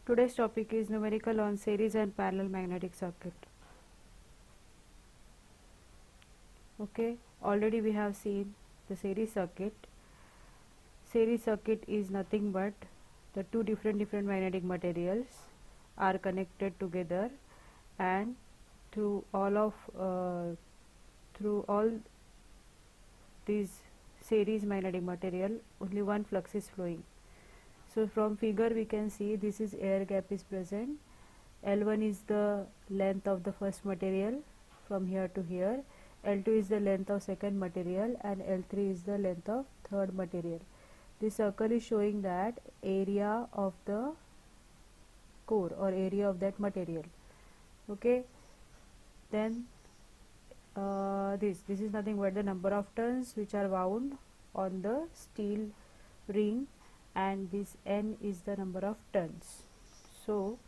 Today's topic is numerical on series and parallel magnetic circuit. Okay, already we have seen the series circuit. Series circuit is nothing but the two different magnetic materials are connected together, and through all these series magnetic material only one flux is flowing. So from figure we can see this is air gap is present. L1 is the length of the first material from here to here, L2 is the length of second material, and L3 is the length of third material. This circle is showing that area of the core or area of that material. Okay, then this is nothing but the number of turns which are wound on the steel ring, and this N is the number of turns. So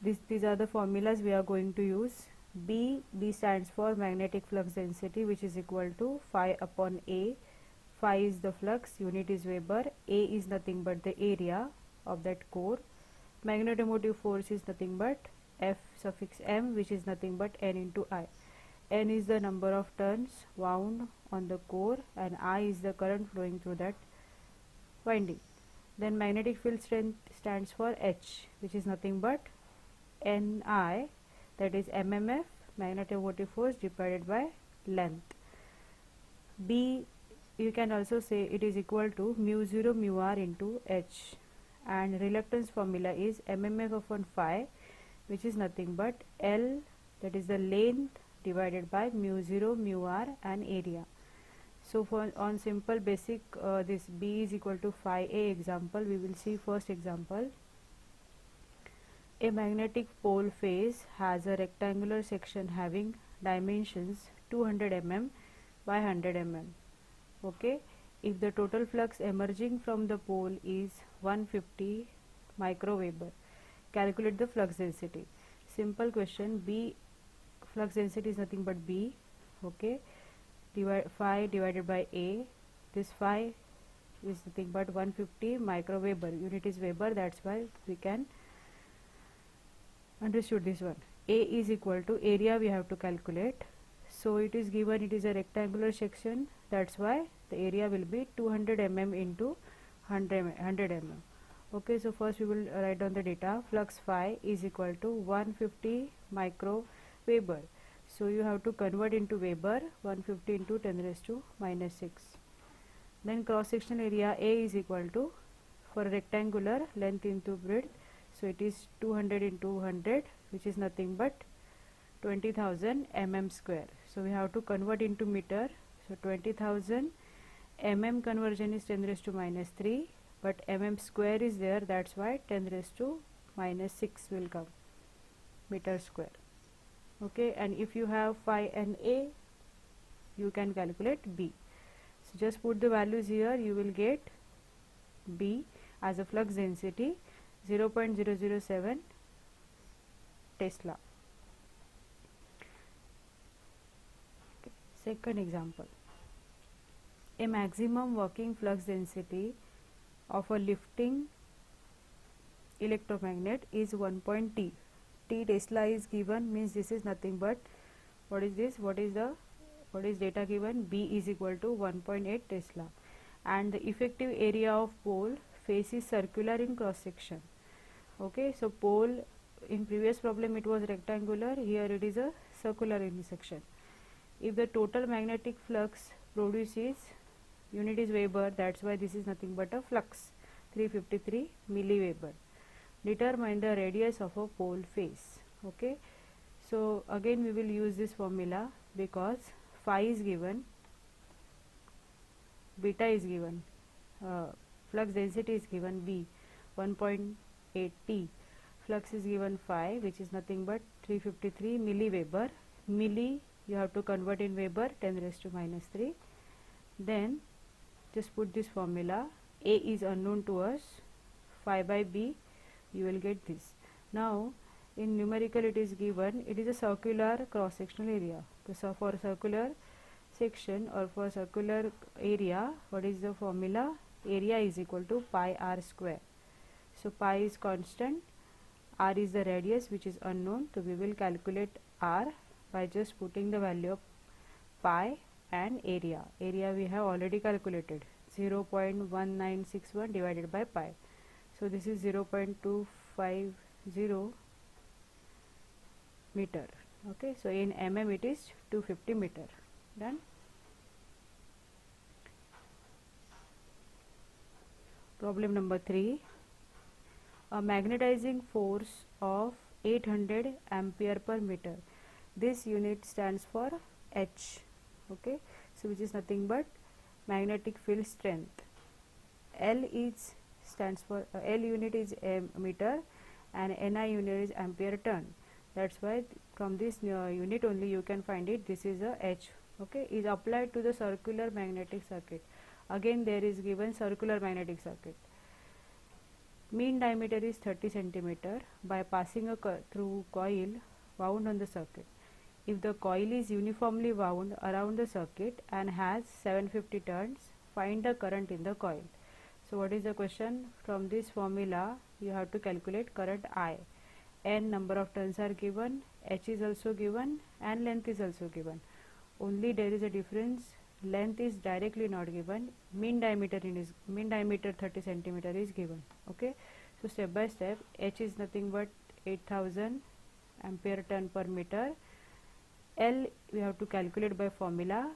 these are the formulas we are going to use. B stands for magnetic flux density, which is equal to phi upon A. Phi is the flux, unit is Weber. A is nothing but the area of that core. Magnetomotive force is nothing but F suffix m, which is nothing but N into I. N is the number of turns wound on the core, and I is the current flowing through that winding. Then magnetic field strength stands for H, which is nothing but Ni, that is mmf, magnetomotive force divided by length. B, you can also say it is equal to mu 0 mu r into H, and reluctance formula is mmf upon phi, which is nothing but L, that is the length, divided by mu 0 mu r and area. So for on simple basic this B is equal to phi A example, we will see first example. A magnetic pole face has a rectangular section having dimensions 200 mm by 100 mm. Okay, if the total flux emerging from the pole is 150 microweber, calculate the flux density. Simple question. B flux density is nothing but B. Okay, phi divided by A. This phi is nothing but 150 microweber, unit is Weber, that's why we can understood this one. A is equal to area, we have to calculate. So it is given, it is a rectangular section, that's why the area will be 200 mm into 100 mm. Okay, so first we will write down the data. Flux phi is equal to 150 microweber. So you have to convert into Weber, 150 into 10 raised to minus 6. Then cross sectional area A is equal to, for rectangular, length into breadth, so it is 200 into 100, which is nothing but 20,000 mm square. So we have to convert into meter. So 20,000 mm conversion is 10 raised to minus 3, but mm square is there, that's why 10 raised to minus 6 will come, meter square. Okay, and if you have phi and A, you can calculate B. So just put the values here, you will get B as a flux density 0.007 Tesla. Okay. Second example. A maximum working flux density of a lifting electromagnet is 1.T. T Tesla is given, means this is nothing but, what is this, what is data given? B is equal to 1.8 Tesla, and the effective area of pole face is circular in cross section. Okay, so pole in previous problem it was rectangular, here it is a circular in section. If the total magnetic flux produces, unit is Weber, that's why this is nothing but a flux, 353 milliweber. Determine the radius of a pole face. Okay, so again we will use this formula, because phi is given, beta is given, flux density is given B 1.8 T, flux is given phi, which is nothing but 353 milliweber. Milli you have to convert in Weber, 10 raised to minus 3. Then just put this formula. A is unknown to us, phi by B, you will get this. Now in numerical it is given, it is a circular cross sectional area. So for circular section or for circular area, what is the formula? Area is equal to pi r square. So pi is constant, r is the radius which is unknown, so we will calculate r by just putting the value of pi and area. Area we have already calculated, 0.1961 divided by pi. So this is 0.250 meter. Okay, so in mm it is 250 meter. Done. Problem number 3. A magnetizing force of 800 ampere per meter. This unit stands for H. Okay, so which is nothing but magnetic field strength. L is stands for L unit is meter and NI unit is ampere turn. That's why from this unit only you can find it. This is a H. Okay, is applied to the circular magnetic circuit. Again there is given circular magnetic circuit. Mean diameter is 30 centimeter by passing a through coil wound on the circuit. If the coil is uniformly wound around the circuit and has 750 turns, find the current in the coil. So what is the question? From this formula you have to calculate current I. N number of turns are given, H is also given and length is also given. Only there is a difference, length is directly not given, mean diameter 30 centimeter is given. Okay, so step by step, H is nothing but 8000 ampere turn per meter. L we have to calculate by formula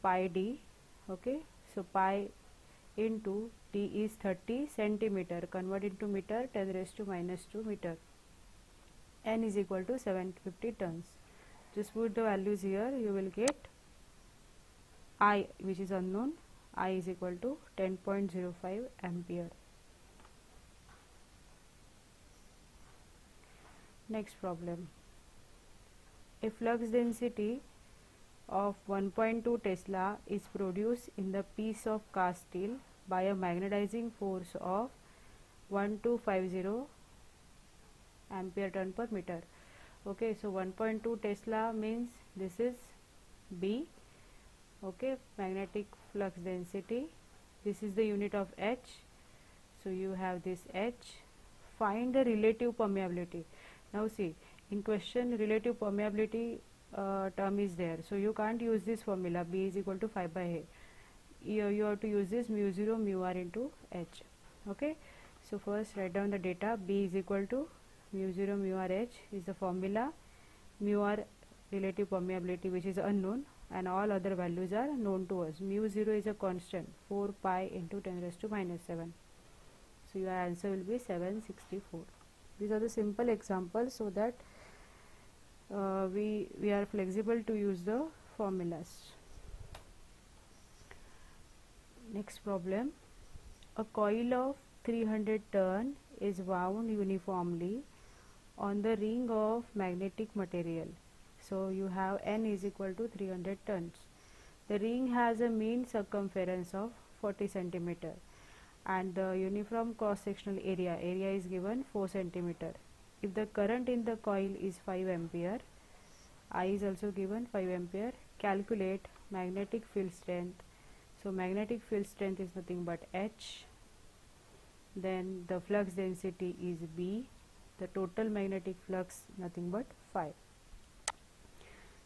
pi d. Okay, so pi into d is 30 centimeter, convert into meter, 10 raised to minus 2 meter. N is equal to 750 tons. Just put the values here, you will get I, which is unknown. I is equal to 10.05 ampere. Next problem. A flux density of 1.2 Tesla is produced in the piece of cast steel by a magnetizing force of 1250 ampere turn per meter. Okay, so 1.2 Tesla means this is B. Okay, magnetic flux density, this is the unit of H. So you have this H. Find the relative permeability. Now see, in question relative permeability term is there, so you can't use this formula B is equal to 5 by A. You have to use this mu 0 mu r into H. Okay, so first write down the data. B is equal to mu 0 mu r H is the formula, mu r relative permeability which is unknown and all other values are known to us. Mu 0 is a constant, 4 pi into 10 raised to minus 7. So your answer will be 764. These are the simple examples so that we are flexible to use the formulas. Next problem. A coil of 300 turn is wound uniformly on the ring of magnetic material. So you have N is equal to 300 turns. The ring has a mean circumference of 40 centimeter and the uniform cross sectional area is given 4 centimeter. If the current in the coil is 5 ampere, I is also given 5 ampere. Calculate magnetic field strength. So magnetic field strength is nothing but H. Then the flux density is B. The total magnetic flux nothing but phi.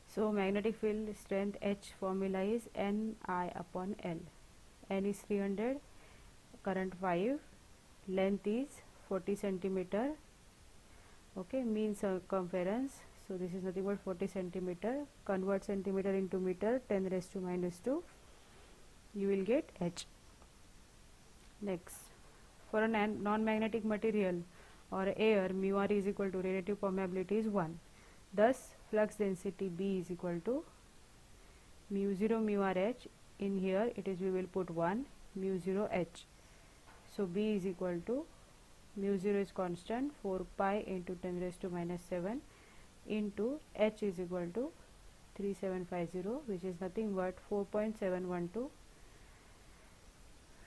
So magnetic field strength H formula is Ni upon L. N is 300, current 5, length is 40 centimeter. Okay, mean circumference. So this is nothing but 40 centimeter. Convert centimeter into meter, 10 raised to minus 2. You will get H. Next, for a non-magnetic material or air, mu r is equal to relative permeability is 1. Thus, flux density B is equal to mu 0 mu r H. In here, it is we will put 1 mu 0 H. So B is equal to mu 0 is constant, 4 pi into 10 raised to minus 7 into H is equal to 3750, which is nothing but 4.712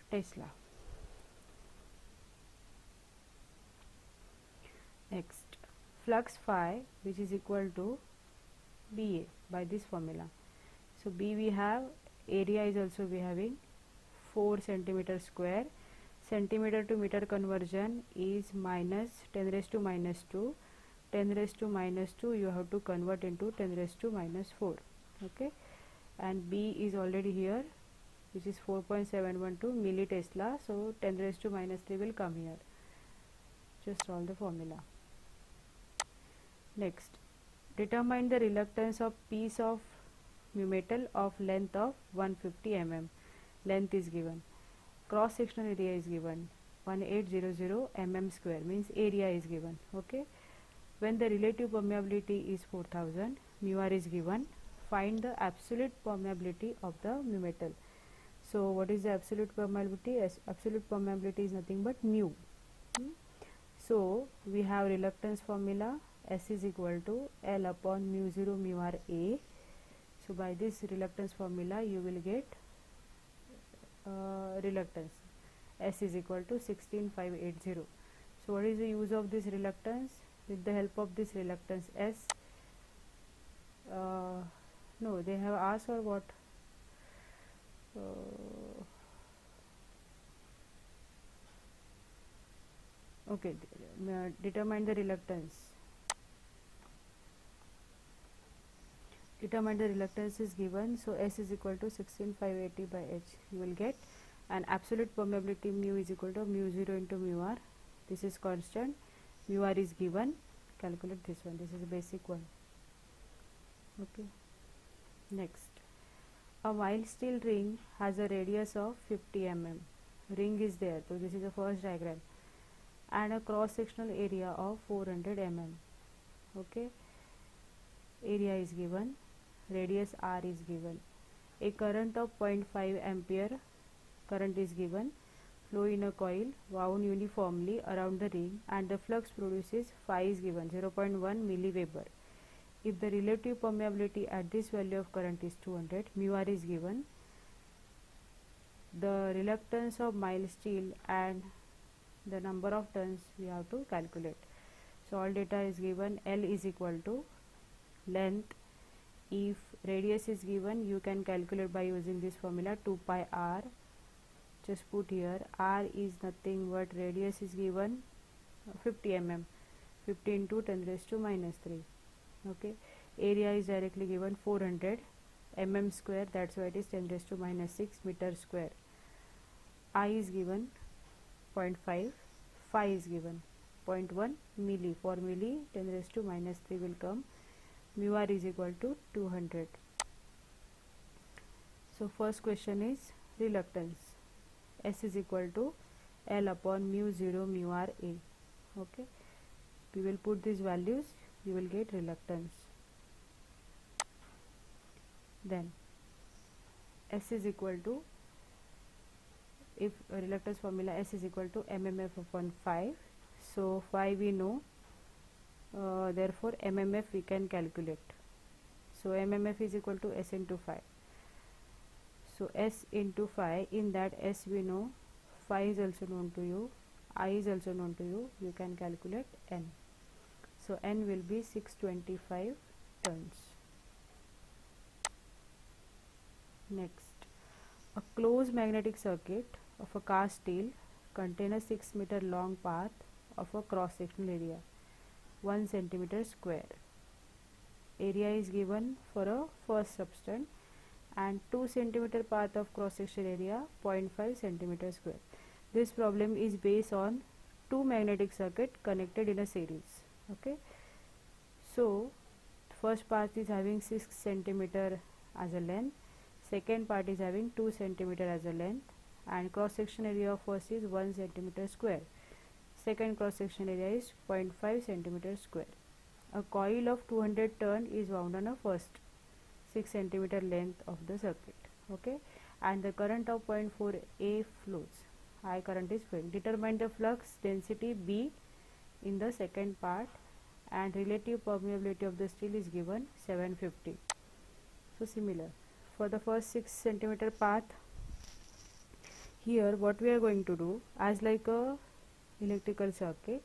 Tesla. Next, flux phi, which is equal to BA by this formula. So B we have, area is also we having 4 centimeter square. Centimeter to meter conversion is minus 10 raised to minus 2. 10 raised to minus 2 you have to convert into 10 raised to minus 4. Okay, and B is already here, which is 4.712 millitesla. So 10 raised to minus 3 will come here. Just solve the formula. Next, determine the reluctance of piece of mu metal of length of 150 mm. Length is given. Cross sectional area is given 1800 mm square, means area is given. Okay, when the relative permeability is 4000, mu r is given. Find the absolute permeability of the mu metal. So what is the absolute permeability? Absolute permeability is nothing but mu. So we have reluctance formula, S is equal to L upon mu 0 mu r A. So by this reluctance formula you will get reluctance, S is equal to 16580. So what is the use of this reluctance? With the help of this reluctance S, no, they have asked or what? Okay, determine the reluctance. Determine the reluctance is given. So S is equal to 16580 by H. You will get, and absolute permeability mu is equal to mu 0 into mu r. This is constant. Mu r is given. Calculate this one. This is a basic one. Okay. Next, a mild steel ring has a radius of 50 mm. Ring is there. So this is the first diagram, and a cross sectional area of 400 mm. Okay. Area is given. Radius r is given. A current of 0.5 ampere current is given. Flow in a coil wound uniformly around the ring, and the flux produces phi is given 0.1 milliweber. If the relative permeability at this value of current is 200, mu r is given. The reluctance of mild steel and the number of turns we have to calculate. So all data is given. L is equal to length. If radius is given, you can calculate by using this formula 2 pi r. Just put here, r is nothing but radius is given 50 mm, 50 into 10 raised to minus 3. Okay, area is directly given 400 mm square, that's why it is 10 raised to minus 6 meter square. I is given 0.5, phi is given 0.1 milli. For milli, 10 raised to minus 3 will come. Mu r is equal to 200. So first question is reluctance. S is equal to L upon mu 0 mu r A. Okay, we will put these values, you will get reluctance. Then S is equal to, if reluctance formula, S is equal to mmf upon 5. So 5 we know, therefore mmf we can calculate. So mmf is equal to S into 5. So S into phi, in that S we know, phi is also known to you, I is also known to you, you can calculate N. So N will be 625 tons. Next, a closed magnetic circuit of a cast steel contains a 6 meter long path of a cross sectional area 1 centimeter square. Area is given for a first substance, and 2 centimeter path of cross section area 0.5 centimeter square. This problem is based on two magnetic circuit connected in a series. Okay, so first part is having 6 centimeter as a length, second part is having 2 centimeter as a length, and cross section area of first is 1 centimeter square, second cross section area is 0.5 centimeter square. A coil of 200 turn is wound on a first 6 centimeter length of the circuit. Okay, and the current of 0.4 A flows. I current is flowing. Determine the flux density B in the second part, and relative permeability of the steel is given 750. So similar for the first 6 centimeter path, here what we are going to do, as like a electrical circuit,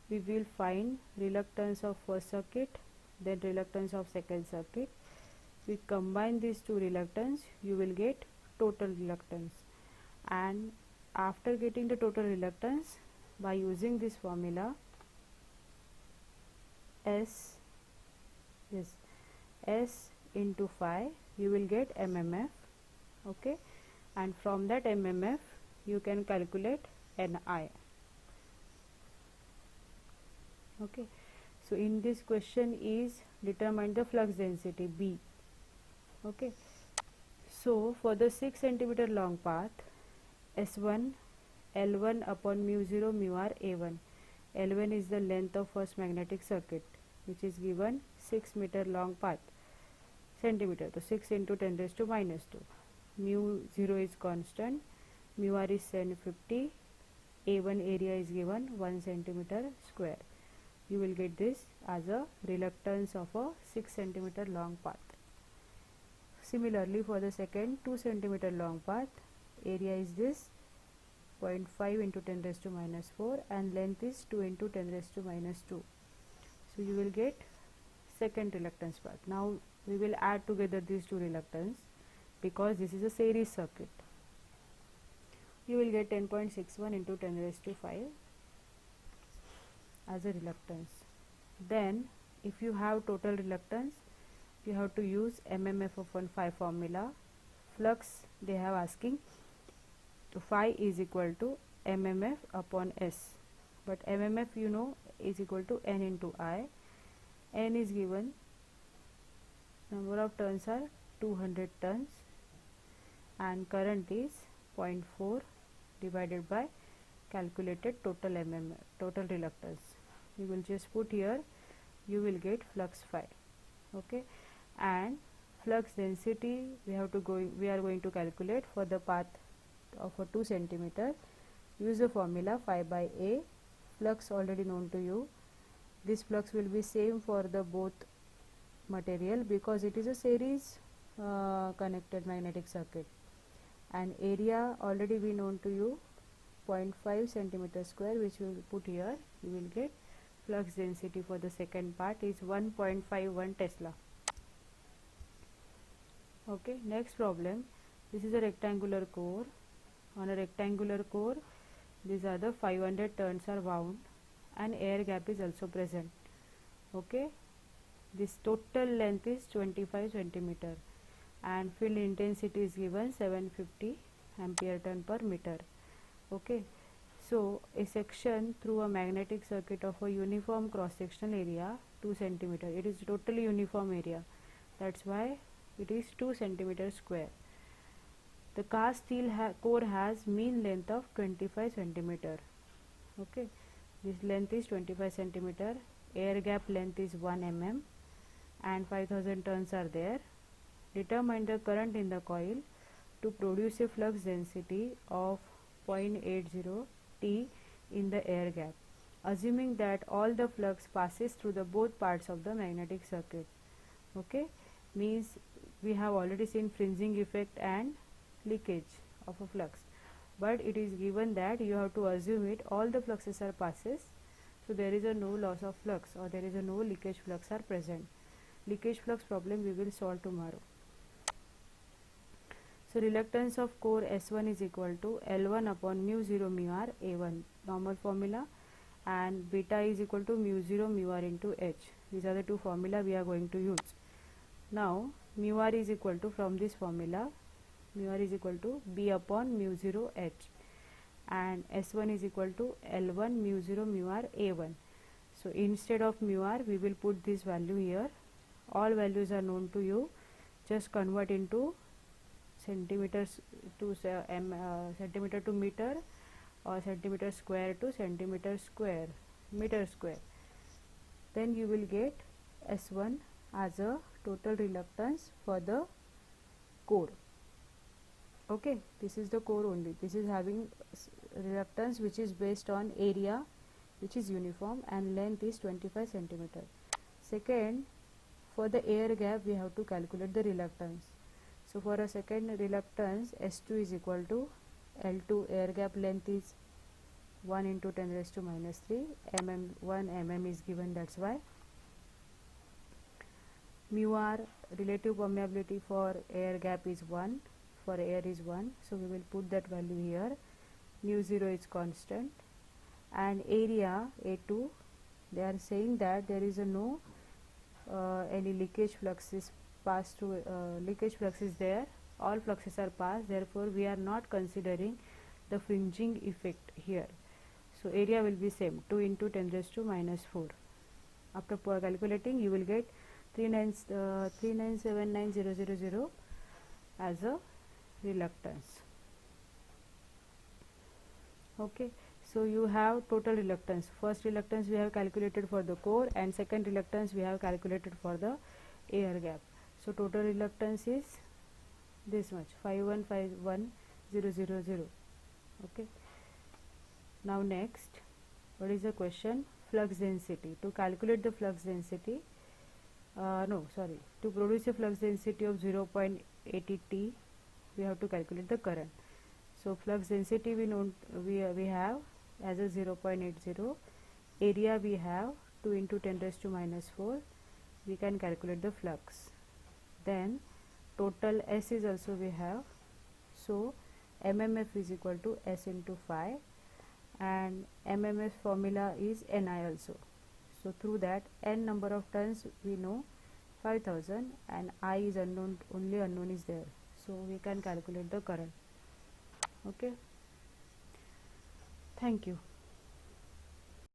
we will find reluctance of first circuit, then reluctance of second circuit. we combine these two reluctance, you will get total reluctance. And after getting the total reluctance, by using this formula S into phi, you will get mmf. Okay, and from that mmf you can calculate Ni. Okay, so in this question is determine the flux density B. Okay, so for the 6 centimeter long path, S1 L1 upon mu 0 mu r A1. L1 is the length of first magnetic circuit, which is given 6 meter long path, centimeter, so 6 into 10 raised to minus 2. Mu 0 is constant, mu r is 750, A1 area is given 1 centimeter square. You will get this as a reluctance of a 6 centimeter long path. Similarly, for the second 2 centimeter long path, area is this 0.5 into 10 raised to minus 4 and length is 2 into 10 raised to minus 2. So you will get second reluctance path. Now we will add together these two reluctance because this is a series circuit. You will get 10.61 into 10 raised to 5 as a reluctance. Then if you have total reluctance, you have to use mmf upon phi formula. Flux they have asking, so phi is equal to mmf upon s, but mmf you know is equal to n into I. N is given, number of turns are 200 turns and current is 0.4 divided by calculated total mmf, total reluctance. You will just put here, you will get flux phi. Okay, and flux density we are going to calculate for the path of a 2 centimeter. Use the formula phi by A. Flux already known to you. This flux will be same for the both material because it is a series connected magnetic circuit, and area already be known to you 0.5 centimeter square, which we will put here. You will get flux density for the second part is 1.51 Tesla. Okay, next problem. This is a rectangular core. On a rectangular core, these are the 500 turns are wound and air gap is also present. Okay, this total length is 25 centimeter and field intensity is given 750 ampere turn per meter. Okay, so a section through a magnetic circuit of a uniform cross sectional area 2 centimeter. It is totally uniform area, that's why it is 2 centimeter square. The cast steel core has mean length of 25 centimeter. Okay, this length is 25 centimeter. Air gap length is 1 mm and 5000 turns are there. Determine the current in the coil to produce a flux density of 0.80 T in the air gap, assuming that all the flux passes through the both parts of the magnetic circuit. Okay, means we have already seen fringing effect and leakage of a flux, but it is given that you have to assume it all the fluxes are passes, so there is a no loss of flux or there is a no leakage flux are present. Leakage flux problem we will solve tomorrow. So reluctance of core S1 is equal to L1 upon mu 0 mu r A1, normal formula, and beta is equal to mu 0 mu r into H. These are the two formula we are going to use. Now mu r is equal to, from this formula, mu r is equal to B upon mu 0 H, and S1 is equal to L1 mu 0 mu r A1. So instead of mu r we will put this value here. All values are known to you, just convert into centimeters to centimeter to meter or centimeter square to centimeter square, meter square. Then you will get S1 as a total reluctance for the core. Okay, this is the core only. This is having reluctance which is based on area which is uniform and length is 25 centimeter. Second, for the air gap we have to calculate the reluctance. So for a second reluctance, S2 is equal to L2, air gap length is 1 into 10 raised to minus 3 mm, 1 mm is given, that's why Mu r, relative permeability for air gap is 1, for air is 1, so we will put that value here. Mu 0 is constant, and area A2, they are saying that there is a no any leakage flux is passed through, leakage flux is there, all fluxes are passed, therefore we are not considering the fringing effect here. So area will be same, 2 into 10 raised to minus 4. After calculating, you will get 3979000 as a reluctance. Okay, so you have total reluctance. First reluctance we have calculated for the core, and second reluctance we have calculated for the air gap. So total reluctance is this much, 5151000. Okay, now next, what is the question? Flux density. To calculate the flux density, to produce a flux density of 0.80 T, we have to calculate the current. So flux density we have as a 0.80, area we have 2 into 10 raised to minus 4, we can calculate the flux. Then total S is also we have, so MMF is equal to S into phi, and MMF formula is Ni also. So through that, N number of turns we know 5000, and I is unknown, only unknown is there, so we can calculate the current. Okay, thank you.